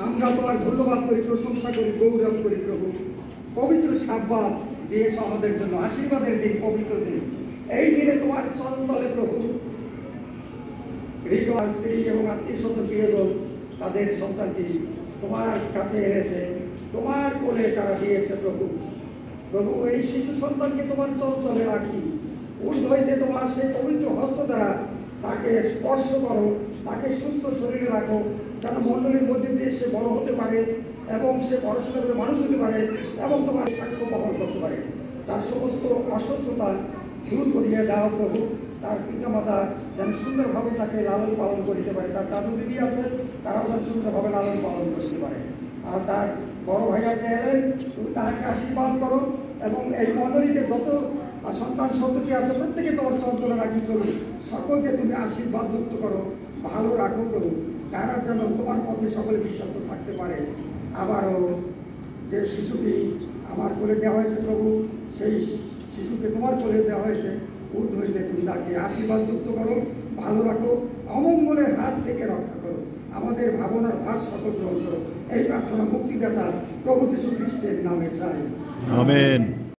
আমরা তোমার ধন্যবাদ করি, প্রশংসা করি, গৌরব করি প্রভু। পবিত্র সাব্বাত দিয়েছ আমাদের জন্য, আশীর্বাদের দিন, পবিত্র দিন। এই দিনে তোমার চরণতলে প্রভু হৃদয় স্ত্রী এবং আত্মীয় স্বজন প্রিয়জন তাদের সন্তানটি তোমার কাছে এনেছে, তোমার কোলে তারা দিয়েছে প্রভু। প্রভু, এই শিশু সন্তানকে তোমার চরণতলে রাখি। ঊর্ধ্ব হইতে তোমার সেই পবিত্র হস্ত দ্বারা তাকে স্পর্শ করো, তাকে সুস্থ শরীরে রাখো, যেন মণ্ডলীর মধ্যে দিয়ে সে বড় হতে পারে এবং সে পড়াশোনা করে মানুষ হতে পারে এবং তোমার সাক্ষ্য বহন করতে পারে। তার সমস্ত অসুস্থতা দূর করিয়ে দাও প্রভু। তার পিতামাতা যেন সুন্দরভাবে তাকে লালন পালন করিতে পারে। তার দাদু দিদি আছে, তারাও যেন সুন্দরভাবে লালন পালন করতে পারে। আর তার বড় ভাই আছে এলেন, তুমি তাকে আশীর্বাদ করো এবং এই মণ্ডলীতে যত সন্তান সন্ততি আছে প্রত্যেকে তোমার চরণতলে রাখি করো। সকলকে তুমি আশীর্বাদ যুক্ত করো, ভালো রাখো প্রভু। তারা যেন তোমার পথে সকলে বিশ্বাস থাকতে পারে। আবারও যে শিশুটি আমার কোলে দেওয়া হয়েছে প্রভু, সেই শিশুকে তোমার কোলে দেওয়া হয়েছে, ঊর্ধ্ব হইতে তুমি তাকে আশীর্বাদ যুক্ত করো, ভালো রাখো, অমঙ্গলের হাত থেকে রক্ষা করো, আমাদের ভাবনার ভার সকল গ্রহণ করো। এই প্রার্থনা মুক্তিদাতা প্রভু যীশু খ্রিস্টের নামে চাই, আমেন।